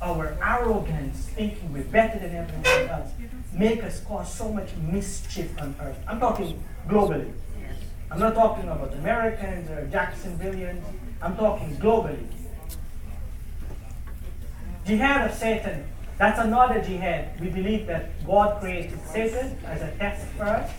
our arrogance, thinking we're better than everyone else, make us cause so much mischief on earth. I'm talking globally. I'm not talking about Americans or Jacksonvillians. I'm talking globally. Jihad of Satan. That's another jihad. We believe that God created Satan as a test for us,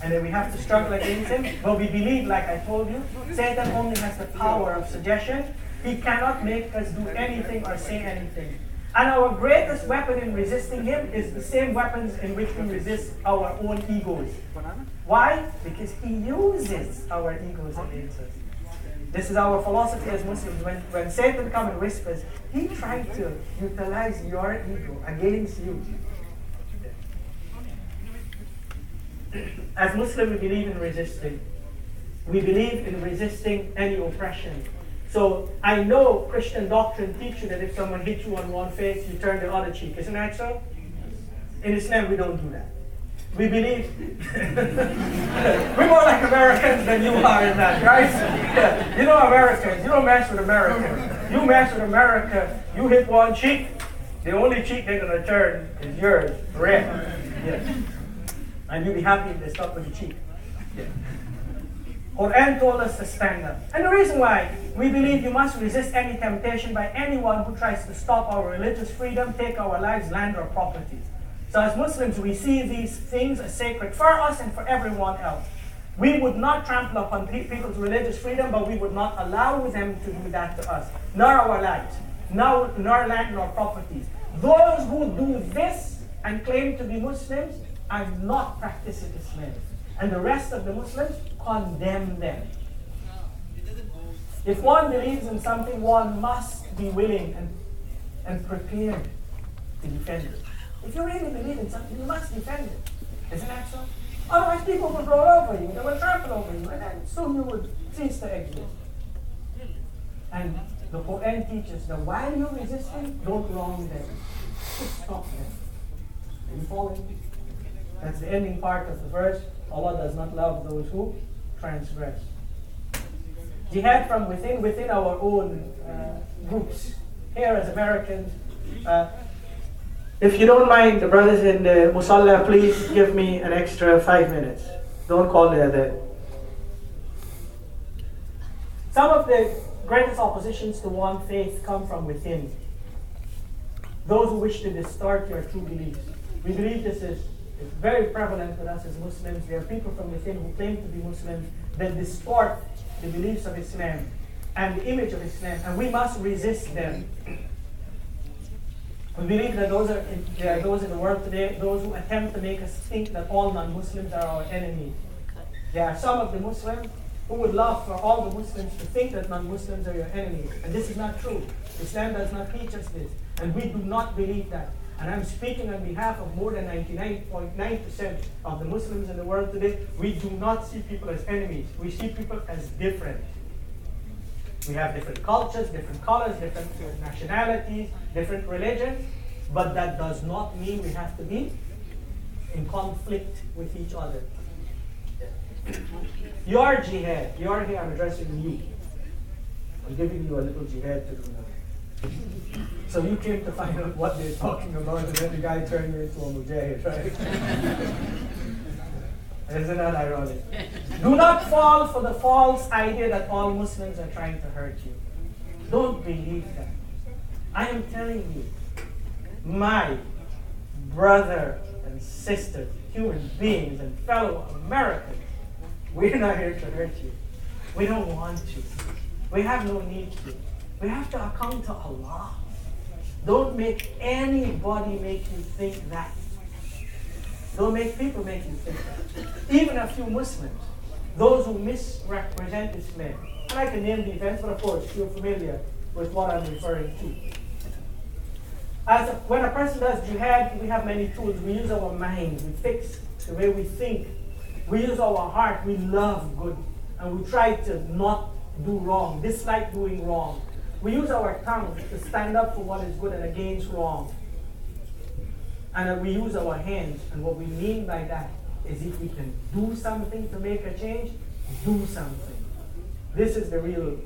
and that we have to struggle against him. But we believe, like I told you, Satan only has the power of suggestion. He cannot make us do anything or say anything. And our greatest weapon in resisting him is the same weapons in which we resist our own egos. Why? Because he uses our egos against us. This is our philosophy as Muslims. When Satan comes and whispers, he tries to utilize your ego against you. As Muslims, we believe in resisting. We believe in resisting any oppression. So I know Christian doctrine teaches you that if someone hits you on one face, you turn the other cheek. Isn't that so? In Islam, we don't do that. We believe we're more like Americans than you are in that, right? Yeah. You know Americans, you don't mess with Americans. You mess with America, you hit one cheek, the only cheek they're going to turn is yours, red. Yeah. And you'll be happy if they stop with the cheek. Yeah. Quran told us to stand up. And the reason why, we believe you must resist any temptation by anyone who tries to stop our religious freedom, take our lives, land, or property. So as Muslims, we see these things as sacred for us and for everyone else. We would not trample upon people's religious freedom, but we would not allow them to do that to us. Nor our lives, nor land, nor properties. Those who do this and claim to be Muslims are not practicing Islam. And the rest of the Muslims condemn them. If one believes in something, one must be willing and prepared to defend it. If you really believe in something, you must defend it. Isn't that so? Otherwise, people will roll over you, they will trample over you, and then soon you would cease to exist. And the Quran teaches that while you're resisting, don't wrong them. Just stop them. Are you following? That's the ending part of the verse. Allah does not love those who transgress. Jihad from within our own groups. Here as Americans, if you don't mind, the brothers in the Musalla, please give me an extra 5 minutes. Don't call it that. Some of the greatest oppositions to one faith come from within. Those who wish to distort your true beliefs. We believe this is very prevalent with us as Muslims. There are people from within who claim to be Muslims that distort the beliefs of Islam and the image of Islam, and we must resist them. We believe that there are those in the world today, those who attempt to make us think that all non-Muslims are our enemies. There are some of the Muslims who would love for all the Muslims to think that non-Muslims are your enemies. And this is not true. Islam does not teach us this. And we do not believe that. And I'm speaking on behalf of more than 99.9% of the Muslims in the world today. We do not see people as enemies. We see people as different. We have different cultures, different colors, different nationalities, different religions, but that does not mean we have to be in conflict with each other. Your jihad, your here, I'm addressing you. I'm giving you a little jihad to do now. So you came to find out what they're talking about, and then the guy turned you into a mujahid, right? Isn't that ironic? Do not fall for the false idea that all Muslims are trying to hurt you. Don't believe that. I am telling you, my brother and sister, human beings and fellow Americans, we're not here to hurt you. We don't want to. We have no need to. We have to account to Allah. Don't make anybody make you think that. Don't make people make you think that. Even a few Muslims, those who misrepresent Islam. And I can name the events, but of course you're familiar with what I'm referring to. When a person does jihad, we have many tools. We use our mind, we fix the way we think. We use our heart, we love good. And we try to not do wrong, dislike doing wrong. We use our tongue to stand up for what is good and against wrong. And we use our hands. And what we mean by that is if we can do something to make a change, do something. This is the real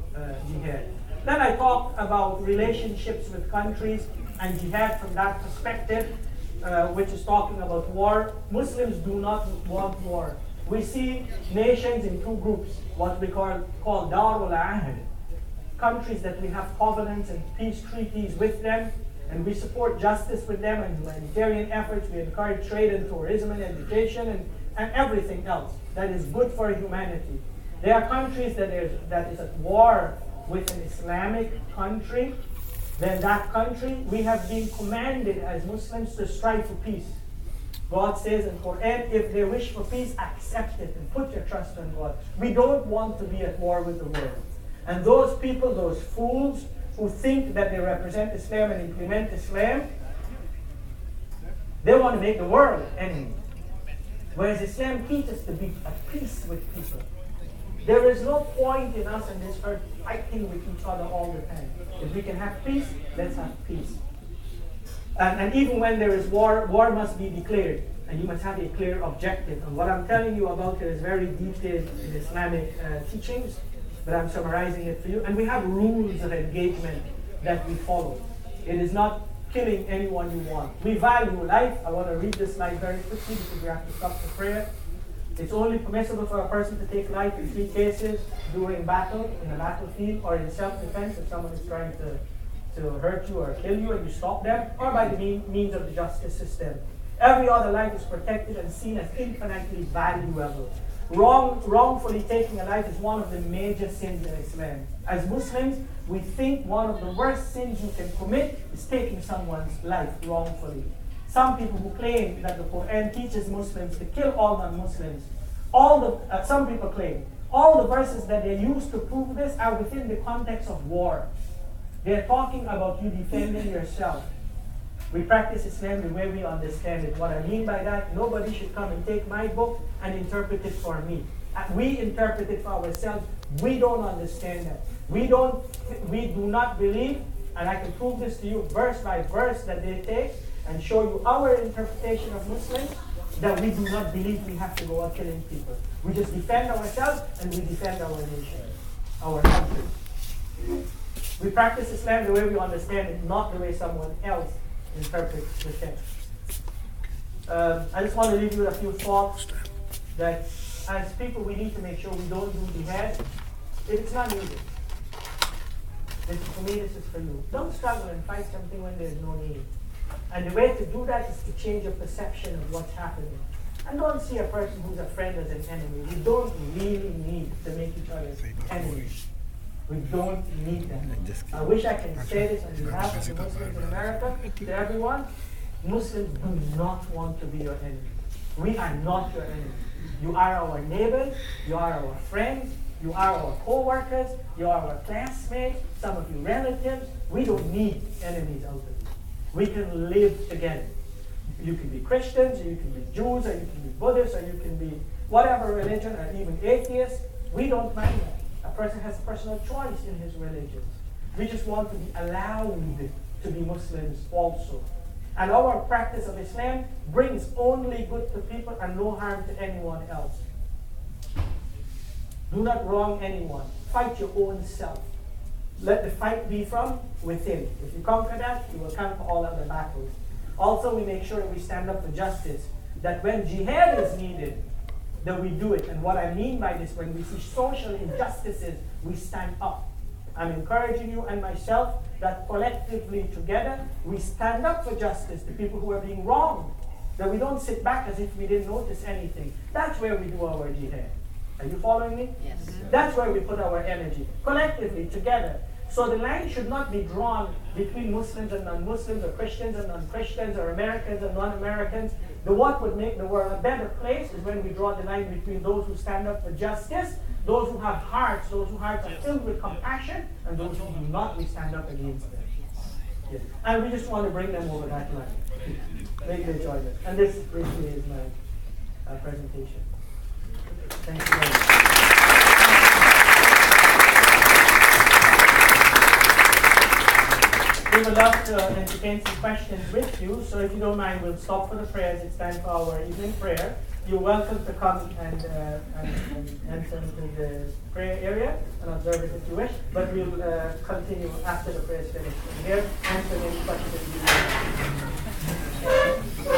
jihad. Then I talked about relationships with countries. and jihad from that perspective, which is talking about war. Muslims do not want war. We see nations in two groups, what we call Darul Ahad, countries that we have covenants and peace treaties with them, and we support justice with them and humanitarian efforts. We encourage trade and tourism and education and everything else that is good for humanity. There are countries that is at war with an Islamic country. Then that country, we have been commanded as Muslims to strive for peace. God says in Quran, if they wish for peace, accept it and put your trust in God. We don't want to be at war with the world. And those people, those fools who think that they represent Islam and implement Islam, they want to make the world enemy. Whereas Islam teaches to be at peace with people. There is no point in us on this earth fighting with each other all the time. If we can have peace, let's have peace. And even when there is war, war must be declared. And you must have a clear objective. And what I'm telling you about here is very detailed in Islamic teachings, but I'm summarizing it for you. And we have rules of engagement that we follow. It is not killing anyone you want. We value life. I want to read this slide very quickly because we have to stop for prayer. It's only permissible for a person to take life in 3 cases: during battle, in the battlefield, or in self-defense if someone is trying to hurt you or kill you and you stop them, or by the means of the justice system. Every other life is protected and seen as infinitely valuable. Wrongfully taking a life is one of the major sins in Islam. As Muslims, we think one of the worst sins you can commit is taking someone's life wrongfully. Some people who claim that the Quran teaches Muslims to kill all non-Muslims, some people claim all the verses that they use to prove this are within the context of war. They're talking about you defending yourself. We practice Islam the way we understand it. What I mean by that, nobody should come and take my book and interpret it for me. We interpret it for ourselves. We don't understand that. We do not believe, and I can prove this to you verse by verse that they take, and show you our interpretation of Muslims, that we do not believe we have to go out killing people. We just defend ourselves and we defend our nation, our country. We practice Islam the way we understand it, not the way someone else interprets the text. I just want to leave you with a few thoughts that as people we need to make sure we don't do jihad if it's not needed. For me, this is for you. Don't struggle and fight something when there's no need. And the way to do that is to change your perception of what's happening. And don't see a person who's a friend as an enemy. We don't really need to make each other enemies. We don't need that. I wish I can say this on behalf of the Muslims in America to everyone. Muslims do not want to be your enemy. We are not your enemy. You are our neighbors, you are our friends, you are our co-workers, you are our classmates, some of you relatives. We don't need enemies out there. We can live together. You can be Christians, you can be Jews, or you can be Buddhists, or you can be whatever religion, or even atheists. We don't mind that. A person has personal choice in his religion. We just want to be allowed to be Muslims also. And our practice of Islam brings only good to people and no harm to anyone else. Do not wrong anyone. Fight your own self. Let the fight be from within. If you conquer that, you will conquer all other battles. Also, we make sure that we stand up for justice. That when jihad is needed, that we do it. And what I mean by this, when we see social injustices, we stand up. I'm encouraging you and myself that collectively together, we stand up for justice to people who are being wronged. That we don't sit back as if we didn't notice anything. That's where we do our jihad. Are you following me? Yes. That's where we put our energy. Collectively, together. So the line should not be drawn between Muslims and non-Muslims, or Christians and non-Christians, or Americans and non-Americans. What would make the world a better place is when we draw the line between those who stand up for justice, those who have hearts, those whose hearts are filled with compassion, and those who do not, we stand up against them. Yes. And we just want to bring them over that line. Make them join us. And this basically is my presentation. Thank you very much. We would love to entertain some questions with you, so if you don't mind, we'll stop for the prayers. It's time for our evening prayer. You're welcome to come and enter into the prayer area and observe it if you wish, but we'll continue after the prayer is finished. And here, answer any questions that you